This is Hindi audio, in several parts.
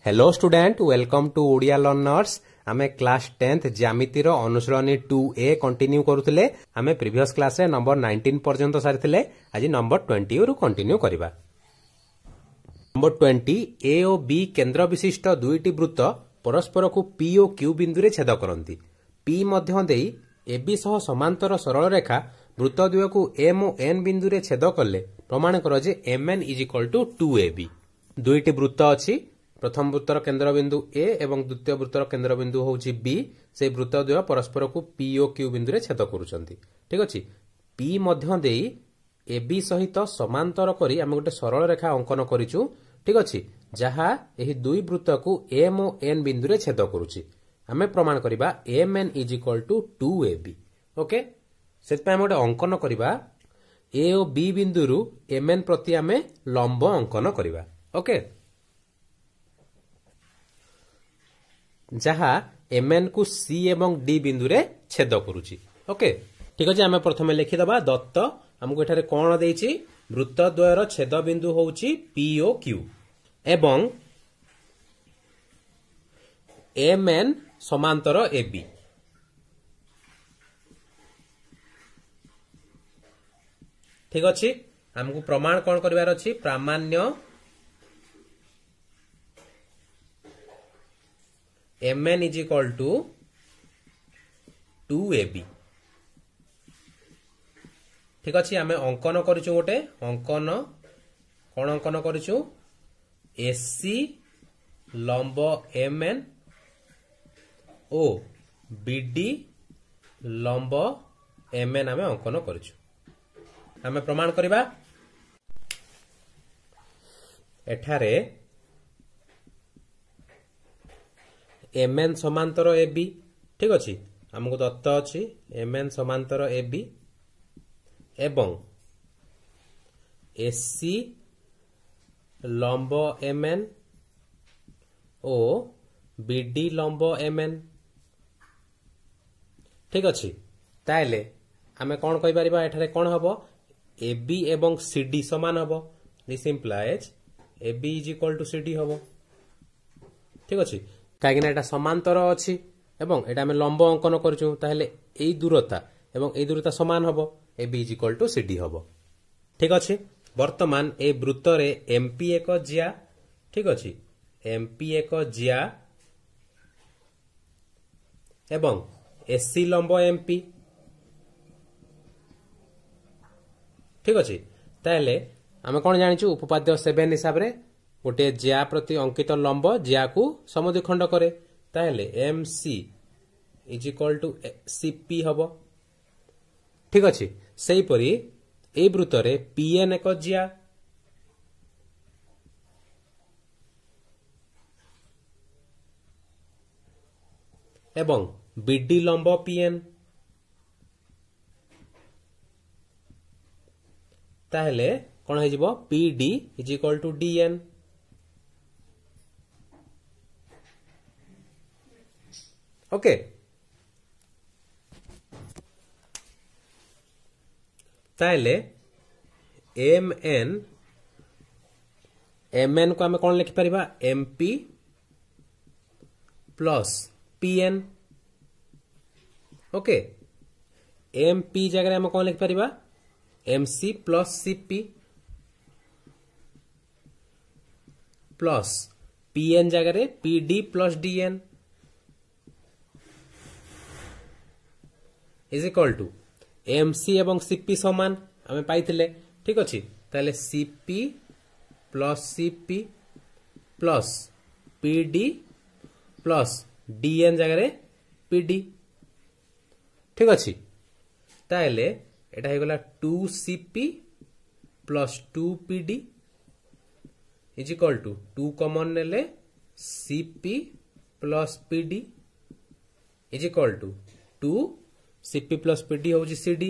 Hello student welcome to Odia learners. आमे क्लास 10th ज्यामिति रो अनुसरणी 2A कंटिन्यू करूथिले। आमे प्रीवियस क्लास रे नंबर 19 पर्यंत सारिथिले। आज नंबर 20 रु कंटिन्यू करिबा। नंबर 20 ए और बी केंद्र विशिष्ट दुईटी वृत्त परस्पर को पी और क्यू बिंदु रे छेद करंती। पी मध्य देई एबी सह समांतर सरल रेखा वृत्त द्वय को एम और एन बिंदु रे छेद करले प्रमाण कर जे mn = 2ab। दुईटी वृत्त अछि। प्रथम वृत्तर केंद्र बिंदु ए एवं द्वितीय वृत्तर केंद्र बिंदु होउछि बी। से वृत्त द्वय परस्पर को पी और क्यू बिंदु रे छेद करूछंती। ठीक अछि। पी मध्य देई एबी सहित समांतर करी हम गोटे सरल रेखा अंकन करिछु। ठीक अछि। जहा एही दुई वृत्त को एम और एन बिंदु रे छेद करूछि। हमें प्रमाण करिबा mn = 2ab। ओके, सेत पे हम गोटे अंकन करिबा ए और बी बिंदु रु mn प्रति हमें लंब अंकन करिबा। ओके, जहा mn को सी एवं डी बिंदु रे छेद करूछि। ओके, ठीक अछि। हमें प्रथमे लिखि दबा दत्त हमको एठारे कोन देइछि वृत्त द्वयर छेद बिंदु होउछि पी और क्यू एवं mn समांतर AB। ठीक अछि। हमको प्रमाण कौन करिवार अछि? प्रामाण्य mn = 2ab। ठीक अछि। आमे अंकन करिछु गोटे अंकन कोन अंकन करिछु AC लंब mn ओ BD लंब mn आमे अंकन करिछु। आमे प्रमाण करिबा एठारे mn समांतर AB। ठीक अछि। हमको दत्त अछि mn समांतर AB एवं AC लंब mn ओ BD लंब mn। ठीक अछि। ताइले आमे कोन कहि परिबा एठारे कोन हबो AB एवं CD समान हबो। दिस इंप्लाइज AB = CD हबो। ठीक अछि। कागिना एटा समांतर अछि एवं एटा हमें लंब अंकन करछु ताहेले एई दूरता एवं एई दूरता समान हबो। AB = CD हबो। ठीक अछि। वर्तमान ए वृत्त रे MP एक ज्या। ठीक अछि। MP एक ज्या एवं AC लंब MP। ठीक अछि। ताहेले हमें कोन जानिछु उपपाद्य 7 हिसाब रे गोटे ज्या प्रति अंकित लंब ज्या को समद्विखंड करे। ताहेले MC = CP हबो। ठीक अछि। सेही परी ए वृत्त रे PN एक ज्या एवं BD लंब PN। ताहेले कोन हे जिवो PD = DN। ओके, ताहेले mn को हमें कोन लिखि परिबा MP plus PN। Okay, MP जगह हम कोन लिखि परिबा MC plus CP plus PN जगह रे PD प्लस DN = MC एवं CP समान हमें पाइथिले। ठीक अछि। ताले CP plus CP plus PD plus DN जगह रे PD। ठीक अछि। ताले एटा हे गला 2CP प्लस 2PD = 2 कॉमन नेले CP plus PD = 2 CP plus PD होउछि CD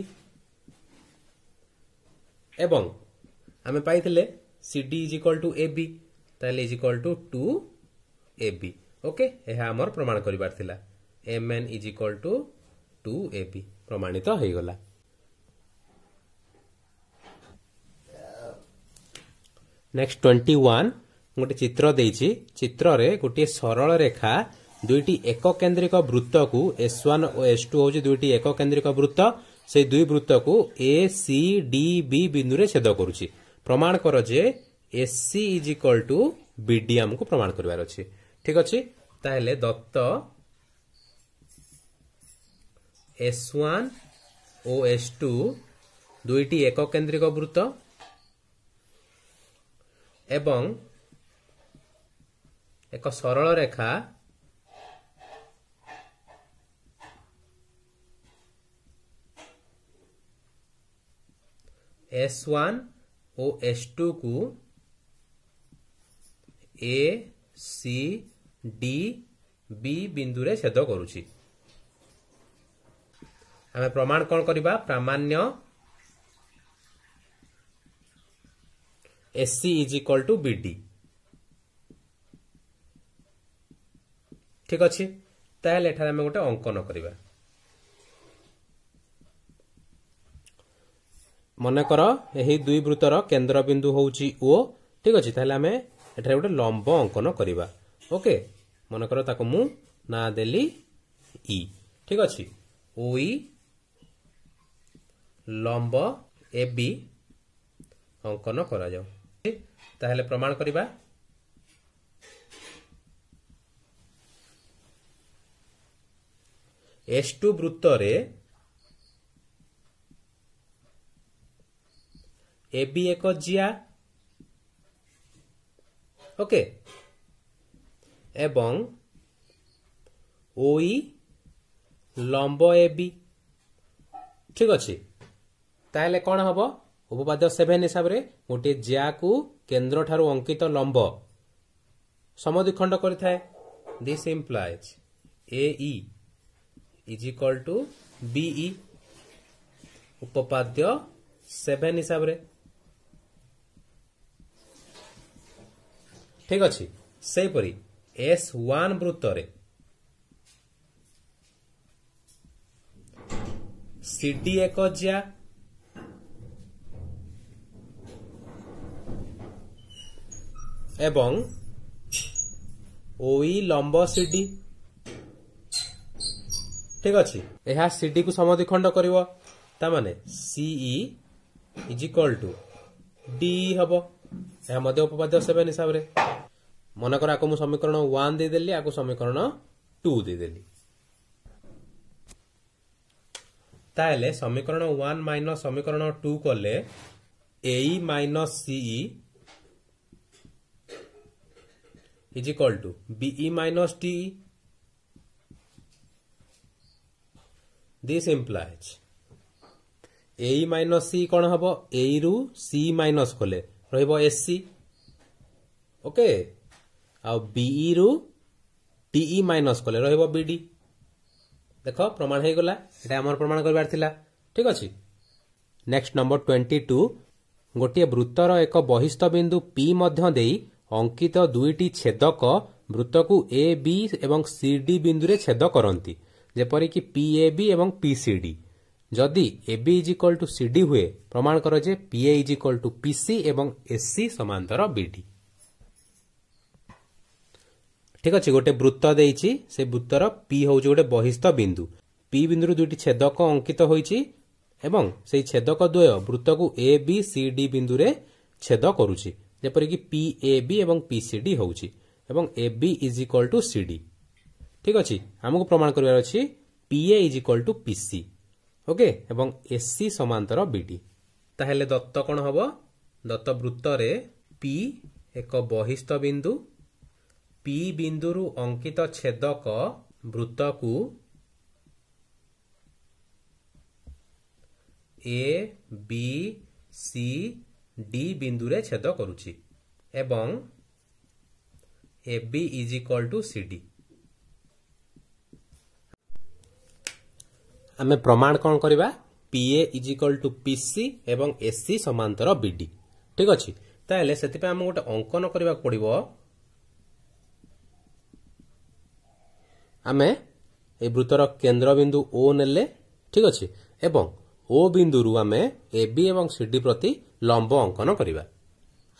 एवं हमें पाइथिले CD = AB। ताले = 2AB। ओके, एहा हमर प्रमाण करिबार थिला mn = 2AB प्रमाणित हो गला। नेक्स्ट 21 गोटे चित्र देइछि चित्र रे गोटे सरल रेखा दुईटी एक केंद्रिक वृत्त को S1 और S2 होछि दुईटी एक केंद्रिक वृत्त से दुई वृत्त को ए सी डी बी बिंदु रे छेद करूछि प्रमाण कर जे SC is equal to BD हमको प्रमाण करबार अछि ठीक अछि ताहेले दत्त S1 और S2 दुईटी एक केंद्रिक वृत्त एवं एक सरल रेखा S1 और S2 को ए सी डी बी बिंदु रे छेद करूछि हमें प्रमाण कौन करिबा प्रामाण्य SC is equal to BD ठीक अच्छे ताहले एठारे हमें गोटे अंकन करिबा मन कर यही दुई वृत्तर केंद्र बिंदु होउची ओ ठीक अच्छे ताहले हमें एठारे गोटे लंब अंकन करिबा ओके मन कर ताको मु ना देली ई ठीक अच्छे ओई लंब ए बी अंकन करा जाओ ताहले प्रमाण करिबा S2 वृत्त रे ए बी एक जिया ओके एवं ओई लंब ए बी ठीक अच्छे ताहले कौन हम उपपाद्य 7 हिसाब रे गोटे जिया को केंद्र ठारू अंकित लंब समद्विखंड करिथाए this implies A is equal to BE उपपाद्य 7 हिसाब रे ठीक अच्छे से परी S1 वृत्त रे सीडी एक जिया एवं ओई लंब सीडी ठीक अच्छे यह सीडी को समद्विखंड करिवो ता माने CE is equal to D हबो यह मध्य उपपाद्य 7 हिसाब रे मन कर आको मु समीकरण 1 दे देली आको समीकरण 2 दे देली ताले समीकरण 1 माइनस समीकरण 2 कले AE minus CE is equal to BE minus T this implies A minus C कौन हम ए रु सी माइनस कले रहिबो एससी ओके आ बीई रु टीई माइनस कले रहिबो बीडी देख प्रमाण हो गला एटा हमर प्रमाण करबार थिला ठीक अछि नेक्स्ट नंबर 22 गोटे वृत्तर एक बहिस्थ बिंदु पी मध्य देई अंकित दुईटी छेदक वृत्त को ए बी एवं सी डी बिंदु रे छेद करंती जेपरि कि पी ए बी एवं पी सी डी जदि A B is equal to C D हुए प्रमाण कर जे P A is equal to P C एवं एस सी समांतर बीडी ठीक अच्छे गोटे वृत्त देइछि से वृत्तर पी हूँ गोटे बहिस्थ बिंदु पी बिंदु दुईटी छेदक अंकित होइछि एवं से छेदक द्वय वृत्त को ए बी सी डी बिंदु रे छेद करुछि जेपरि कि पी ए बी एवं पी सी डी होउछि एवं A B is equal to C D ठीक अच्छे हमको प्रमाण करबार अछि P A is equal to P C okay एवं एस सी समांतर बीडी ताहेले दत्त कौन हम दत्त वृत्त रे पी एक बहिस्थ बिंदु पी बिंदु अंकित छेदक वृत्त को ए बी सी डी बिंदु रे छेद करुछि एवं A B is equal to C D आमे प्रमाण कौन करबा PA is equal to PC एवं एससी समांतर बीडी ठीक अच्छे ताहले सेति पे हम गोटे अंकन करबा पड़िबो आमे ए वृत्तर केंद्र बिंदु ओ नेले ठीक अच्छे एवं ओ बिंदु रु आमे ए बी एवं सी डी प्रति लंब अंकन करबा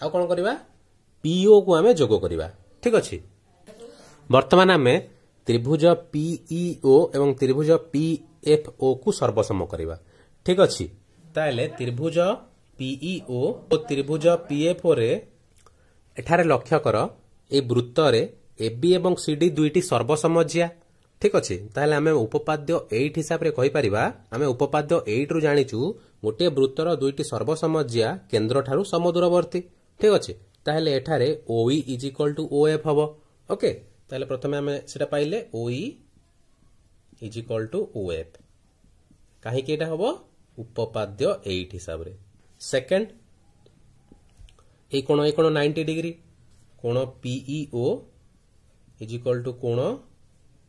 आ कौन करबा पीओ को आम जोग करवा। ठीक अच्छे बर्तमान आम त्रिभुज पीईओ एवं त्रिभुज पीएफओ को सर्वसम करवा। ठीक अच्छे ताले त्रिभुज पीईओ और त्रिभुज पीएफओ रे एठारे लक्ष्य कर ए वृत्त रे एबी एवं सीडी दुईटी सर्वसमज्या। ठीक अच्छे ताहले आम उपपाद्य 8 हिसाब रे कहि परिबा। आम उपपाद्य 8 रु जानिचु गोटे वृत्तर दुईटी सर्वसमज्या केंद्र ठारू समदूरवर्ती। ठीक अच्छे ताहले एठारे ओई इज इक्वल टू ओएफ हबो। ओके ताहले प्रथमे आम सेटा पाइले ओई इज इक्वल टू ओएफ काहे कि एटा हबो उपपाद्य 8 हिसाब रे। सेकंड ए कोण 90 डिग्री कोण पीईओ इज इक्वल टू कोण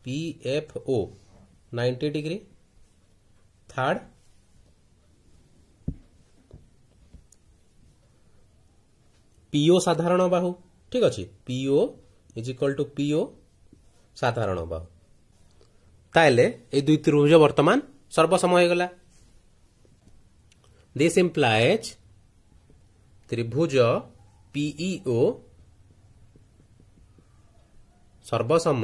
पीएफओ 90 डिग्री। थर्ड पीओ साधारण बाहु। ठीक अच्छे PO is equal to PO साधारण बाहु ताले ए दुई त्रिभुज वर्तमान सर्वसम हो गला। दिस इंप्लाइज त्रिभुज पीईओ सर्वसम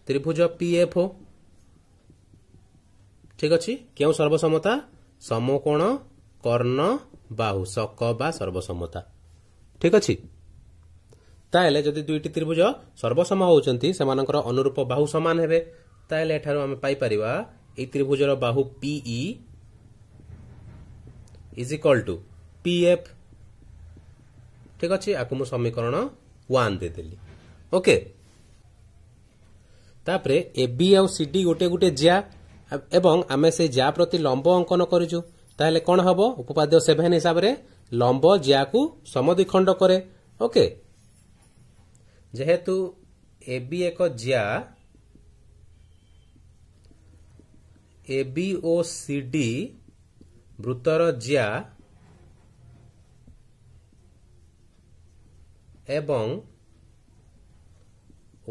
त्रिभुज पीएफओ। ठीक अच्छे क्यों सर्वसमता समकोण कर्ण बाहु सक बा सर्वसमता। ठीक अच्छे ताले जदि दुईटी त्रिभुज सर्वसम होउचंती सेमानकर अनुरूप बाहु समान हेबे ताले एठारो हम पाई परिबा ए त्रिभुजर बाहु PE is equal to PF. ठीक अच्छे आकु मु समीकरण 1 दे देली। ओके तापरे एबी और सीडी गोटे गोटे ज्या एवं आमे से ज्या प्रति लंब अंकन करिजु ताहले कोन हबो उपपाद्य 7 हिसाब रे लंब ज्या को समद्विखंड करे। ओके जेहेतु एबी एक ज्या एबी ओ सीडी वृत्तर ज्या एवं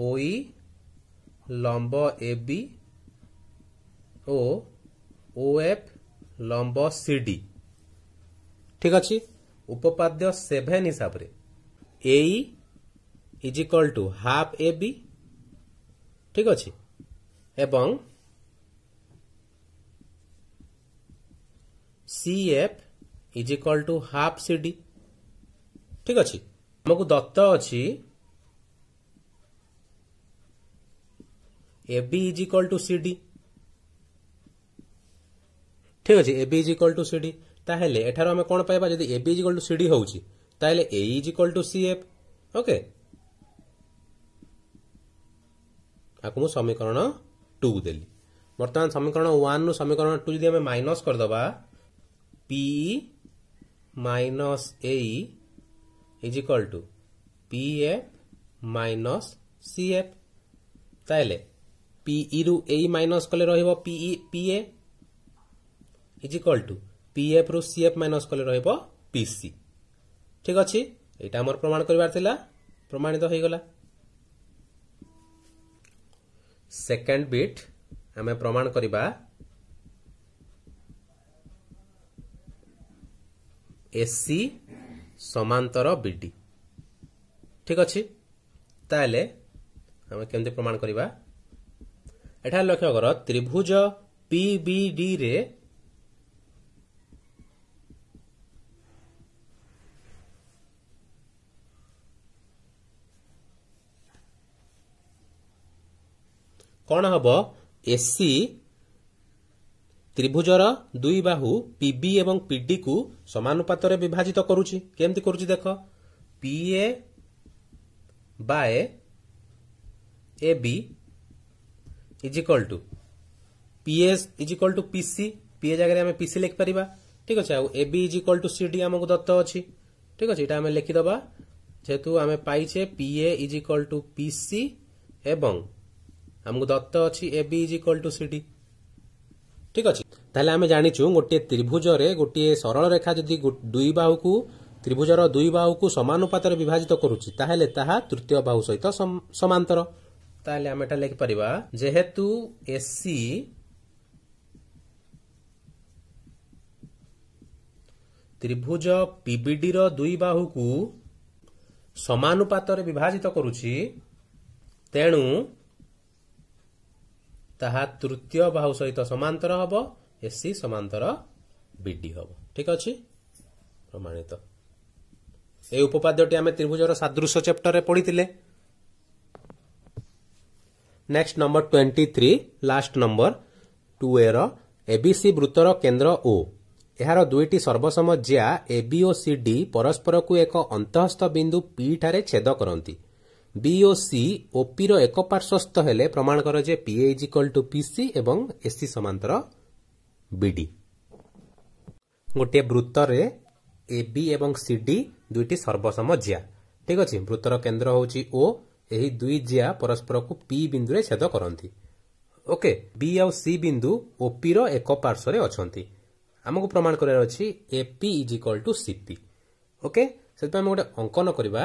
ओई लंब एबी ओ ओएफ लंब सीडी। ठीक अच्छे उपपाद्य 7 हिसाब रे AE is equal to half AB. ठीक अच्छे एवं CF is equal to half CD. ठीक अच्छे हमको दत्त अच्छी AB is equal to CD. ठीक अच्छे AB is equal to CD ताहले एठारो हमें कोन पाइबा जदि AB is equal to CD होउची ताहले A is equal to CF. Okay आकु मु समीकरण 2 देली। वर्तमान समीकरण 1 नु समीकरण 2 जदि हमें माइनस कर दबा P minus A is equal to PF minus CF ताहले पीई रु ए माइनस कले रहिबो PE PA is equal to PF रु सीएफ माइनस कले रहिबो पीसी। ठीक अच्छे एटा हमर प्रमाण करबार थिला प्रमाणित हो गला। सेकंड बिट हमें प्रमाण करबा एसी समांतर बीडी। ठीक अच्छे ताले हमें केमते प्रमाण करबा एठा लक्ष्य कर त्रिभुज पीबीडी रे कौन हम एसी त्रिभुजर दुई बाहु पीबी एवं पीडी को समानुपात विभाजित करुची। केमती करुची देख PA by A B is equal to PS is equal to PC PA जगह आम पीसी लिख पारिबा। ठीक अच्छे A B is equal to CD आमको दत्त अच्छी। ठीक अच्छे यहाँ लिखिदबा जेहेतु आम पाइचे PA is equal to PC एवं हमको दत्त अच्छी A B is equal to CD. ठीक अच्छे ताहले आम जानिचु गोटे त्रिभुज रे गोटे सरल रेखा जदि दुई बाहु को त्रिभुजर दुई बाहु को समानुपात विभाजित करुची ताहले ताहा तृतीय बाहु सहित समांतर। ताहले आम एटा लिखि परिबा जेहेतु एसी त्रिभुज पीबीडी रो दुई बाहु को समानुपातर विभाजित करुछि तेणु ताहा तृतीय बाहु सहित समांतर हब एसी समांतर बीडी हब। ठीक अछि प्रमाणित। ए उपपाद्यटी आमे त्रिभुजर सादृश्य चैप्टर रे पढितिले। Next number 23 last number 2a रो एबीसी वृत्तर केंद्र ओ एहार दुईटी सर्वसम ज्या एबी और सीडी परस्पर को एक अंतःस्थ बिंदु पी ठारे छेद करती। बी और सी ओपी रो एक पार्श्वस्थ हेले प्रमाण कर जे पीए इज इक्वल टू पीसी एवं एसी समांतर बीडी। गोटे वृत्त रे एबी एवं सीडी दुईटी सर्वसम ज्या। ठीक अछि वृत्तर केंद्र होची ओ एही दुई ज्या परस्पर को पी बिंदु रे छेद करती। ओके बी और सी बिंदु ओपी रो एक पार्श्व रे अछंती। हमको प्रमाण करार अछि AP is equal to CP. Okay से हम गोटे अंकन करबा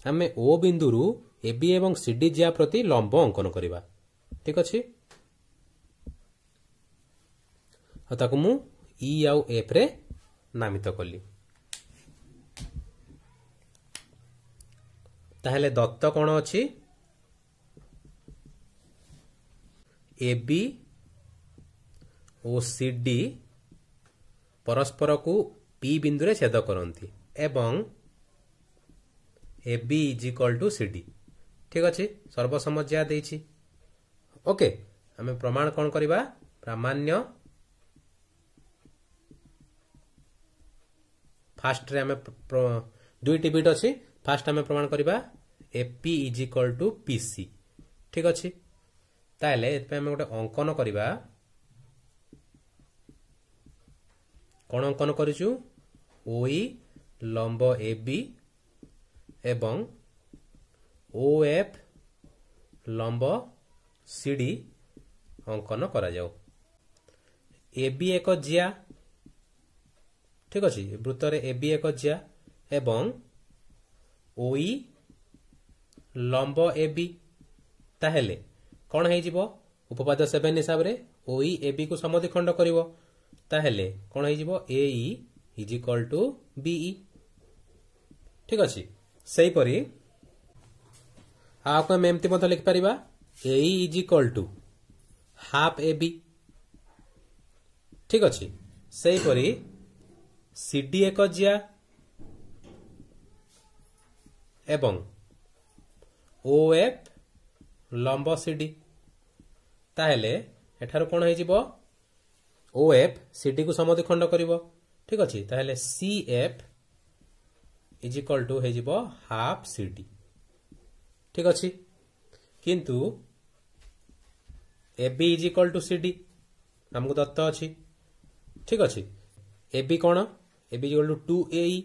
आमे ओ बिंदु रु एबी एवं सीडी ज्या प्रति लंब अंकन करबा। ठीक अछि ताकू मु ई आउ एफ रे नामित कली। ताहले दत्त कोन अछि एबी ओ सीडी परस्पर को पी बिंदु रे छेद करती एवं AB is equal to CD. ठीक अछि सर्वसम ज्या देछि। ओके हमें प्रमाण कौन करबा प्रामाण्य फास्ट रे हमें दुईटी बिट अछि। फास्ट हमें प्रमाण करबा AP is equal to PC. ठीक अछि ताले एत हमें गोटे अंकन करबा। कौन अंकन करिछु ओई लंब एबी एवं ओएफ लंब सीडी अंकन करा जाऊ। एबी एक ज्या। ठीक अछि वृत्त रे एबी एक ज्या एवं ओई लंब एबी ताहेले कौन है जीवो उपपाद्य 7 हिसाब रे ओई एबी को समद्विखंड करिवो ताहेले कौन है जीवो AE is equal to BE. ठीक अछि सही परी आपको हम एमती मत लिख परिबा AE is equal to half AB. ठीक अछि सही परी सीडी एक ज्या एवं ओएफ लंब सीडी ताहेले एठारो कौन है जीवो ओएफ सीडी को समद्विखंड करिवो। ठीक अछि ताहेले सीएफ इज इक्वल टू है जीवो हाफ सीडी। ठीक अछि किंतु AB is equal to CD हमको दत्त अछि। ठीक अछि एबी कौन AB is equal to 2AE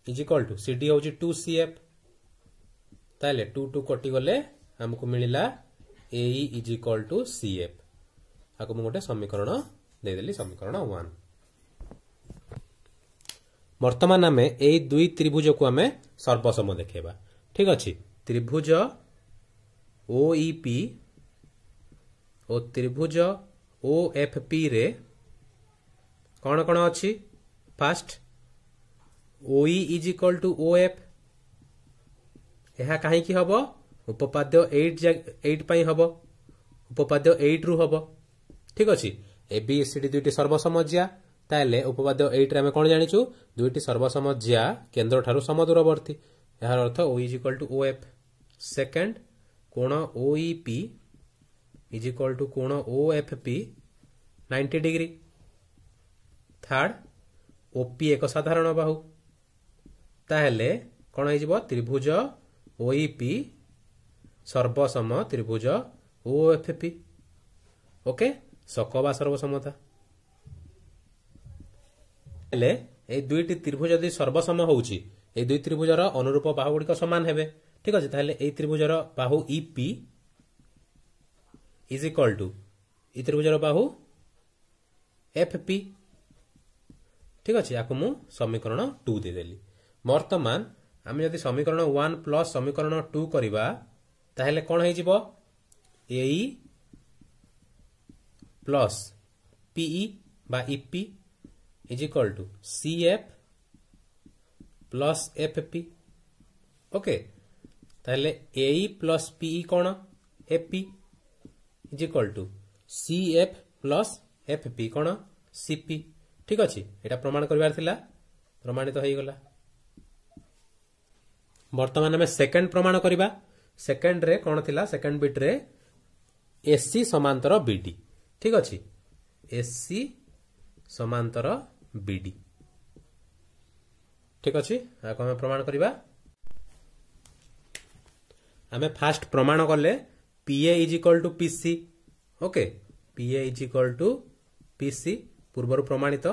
is equal to CD होची 2CF ताले 2 2 कटि गले हमको मिलिला AE is equal to CF। आको मु गोटे समीकरण दे देली समीकरण 1। वर्तमान आमे एई दुई त्रिभुज को आमे सर्वसम देखेबा। ठीक अछि त्रिभुज OEP और त्रिभुज OFP रे कौन कौन अछि first OE is equal to OF यह कहीं की हबो उपपाद्य 8 पई हबो उपपाद्य 8 रु हबो। ठीक अछि ABCD दुईटी सर्वसम ज्या ताले उपपाद्य 8 रे हम कोन जानिछु दुईटी सर्वसम ज्या केंद्र ठारू समदूरवर्ती यार अर्थ O is equal to OF। Second कोण OEP इज इक्वल टू कोण OFP 90 डिग्री। थर्ड OP एक साधारण बाहु ताहेले कोन हो जिवो त्रिभुज OEP सर्वसम त्रिभुज OFP। ओके सकबा सर्वसमता हेले ए दुईटी त्रिभुज यदि सर्वसम होउची ए दुई त्रिभुजर अनुरूप बाहु गुड़िक समान हेबे। ठीक अछि ताहेले ए त्रिभुजर बाहु EP इज इक्वल टू ए त्रिभुजर बाहु FP। ठीक अछि याकु मु समीकरण 2 दे देली। वर्तमान आमे यदि समीकरण 1 प्लस समीकरण 2 करिबा ताहेले कोन हे जिवो AE प्लस PE बा EP is equal to CF plus F P. Okay ताहले एई प्लस पीई कौन AP is equal to C F plus F P कौन सीपी। ठीक अच्छे यहाँ प्रमाण करार प्रमाणित हो गला। बर्तमान आम सेकेंड प्रमाण करवा। सेकेंड रे कौन थिला सेकेंड बिट रे एससी समांतर बीडी। ठीक अच्छे एससी समांतर बीडी। ठीक अच्छे आम प्रमाण करवा। आम फास्ट प्रमाण कले PA is equal to PC. Okay PA is equal to PC पूर्वर प्रमाणित।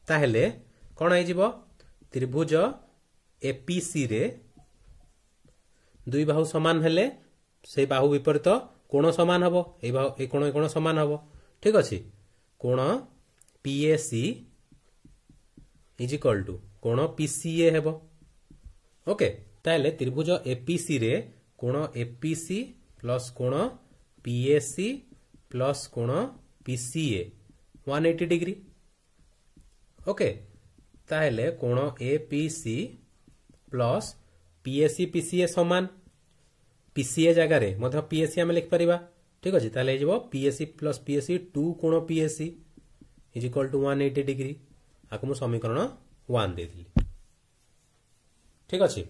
ताहेले कौन हो त्रिभुज एपीसी रे दुई बाहु समान हेले से बाहु विपरीत कोण समान हम ये कोण समान हम। ठीक अच्छे कोण पीएसी इज इक्वल टू कोण पीसीए हेबो। ओके ताहले त्रिभुज एपीसी रे कोण एपीसी प्लस कोण पीएसी प्लस कोण पीसीए 180 डिग्री। ओके ताहले कोण एपीसी प्लस पीएसी पीसीए समान पीसीए जगह रे मध्य पीएसी आम लिख पारिबा। ठीक अच्छे ताहले पीएसी प्लस पीएसी 2 कोण PAC is equal to 180 degree. आपको मु समीकरण 1 दे दिली। ठीक अच्छे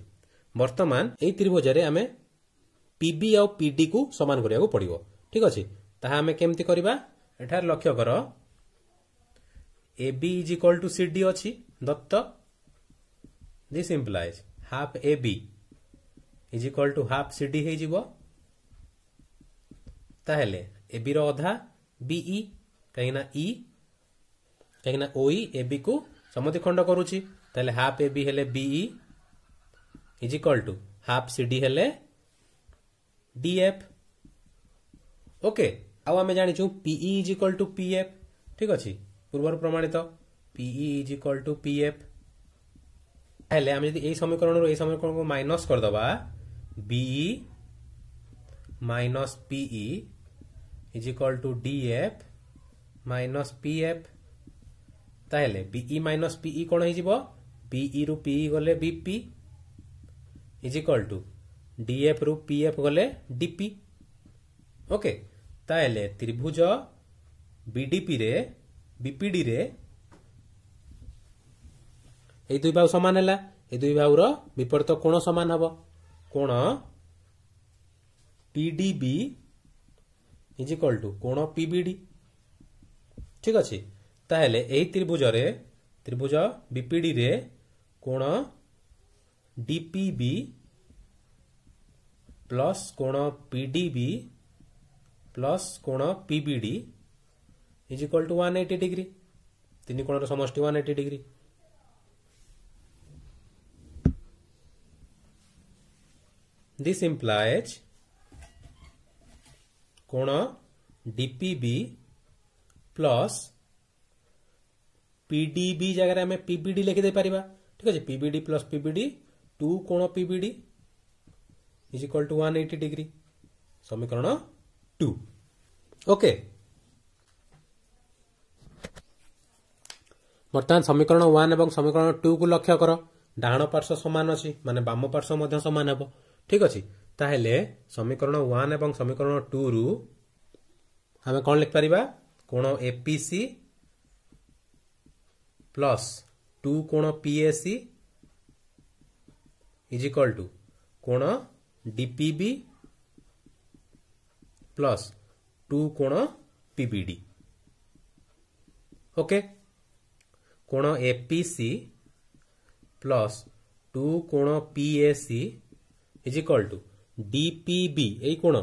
वर्तमान यही त्रिभुज रे आमे पीबी और पीडी को समान करिया को पड़िबो। ठीक अच्छे ताहा आमे केमती करबा एठार लक्ष्य कर AB is equal to CD अच्छी दत्त। This implies half AB is equal to half CD हे जिवो। ताहेले AB रो अधा BE कहिना E कहिना OE AB को समद्विखंड करूची ताहेले हाफ AB हेले BE is equal to half CD हेले DF। ओके आम जानी PE is equal to PF। ठीक अच्छे पूर्व प्रमाणित PE is equal to PF। हेले आम यदि समीकरण को माइनस करदबा BE minus PE is equal to DF minus PF। ताहेले BE माइनस PE कौन हो BE रु PE गले BP is equal to DF रु PF गले DP। ओके ताहेले त्रिभुज बीडीपी रे बीपीडी रे ये दुई बाहु समान है। ये दुई बाहुर विपरीत कोण समान हम कोण पीडीबी इज इक्वल टू कोण पीबीडी। ठीक अच्छे ताहेले यही त्रिभुज बीपीडी रे कोण डीपीबी प्लस कोण पीडीबी प्लस कोण PBD is equal to 180 degree. तीन कोण समष्टि 180 डिग्री। दिस इंप्लाइज कोण डीपीबी प्लस पीडीबी जगह में पीबीडी लिखिदे पारिबा। ठीक अच्छे पीबीडी प्लस पीबीडी 2 कोण PBD is equal to 180 degree समीकरण 2। ओके बर्तमान समीकरण 1 एवं समीकरण 2 को लक्ष्य कर डाहाण पार्श्व समान अच्छी माने बाम पार्श्व मध्य समान हेबो। ठीक अच्छे ताहेले समीकरण 1 एवं समीकरण 2 रु आमे कौन लिख पारिबा कोण एपीसी प्लस 2 कोण पीएसी इज इक्वल टू कोण डीपीबी प्लस 2 कोण पीबीडी। ओके कोण एपीसी प्लस 2 कोण PAC is equal to DPB यही कोण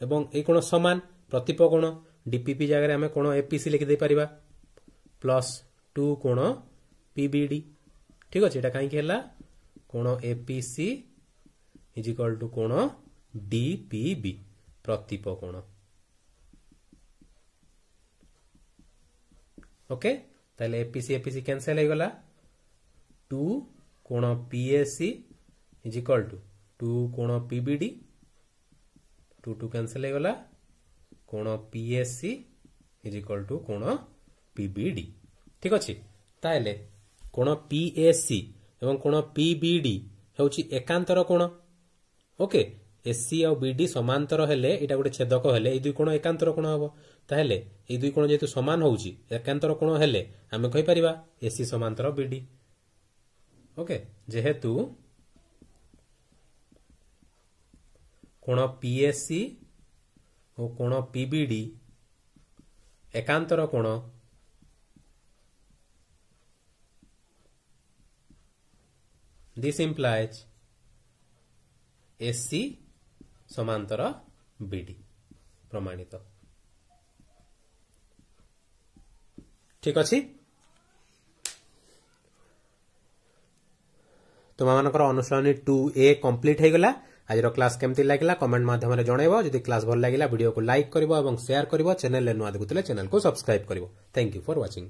एवं यही कोण समान प्रतिप कोण डीपीबी जगह आम कोण एपीसी लिखिदे पारिबा प्लस 2 कोण पीबीडी। ठीक अच्छे यहाँ कहीं कोण एपीसी इज इक्वल टू कोण डीपीबी प्रतिप कोण। ओके ताले एपीसी एपीसी कैंसिल हो गला 2 कोण पीएसी इज इक्वल टू 2 कोण पीबीडी 2 2 कैंसिल हो गला कोण पीएससी इज इक्वल टू कोण पीबीडी ठीक अच्छे ताहले कोण पीएसी एवं कोण पीबीडी होउची एकांतर कोण ओके एससी और बीडी समांतर हेले एटा गोटे छेदक हेले ए दुई कोण एकांतर कोण हबो ताहले ए दुई कोण जेतु समान होउची एकांतर कोण हेले आमे कहि परिबा एससी समांतर बीडी ओके जेहेतु कोण पीएससी और कोण पीबीडी एकांतर कोण दिस implies एससी समांतर बीडी प्रमाणित ठीक अच्छी तुम मानकर अनुसरणी 2A कंप्लीट हो गला आज क्लास केमती लागला कमेंट माध्यम जनइब जदि क्लास भल लगिला वीडियो को लाइक करिवो एवं शेयर करिवो चैनल नुआ देखुतले चैनल को सब्सक्राइब करिवो थैंक यू फॉर वाचिंग।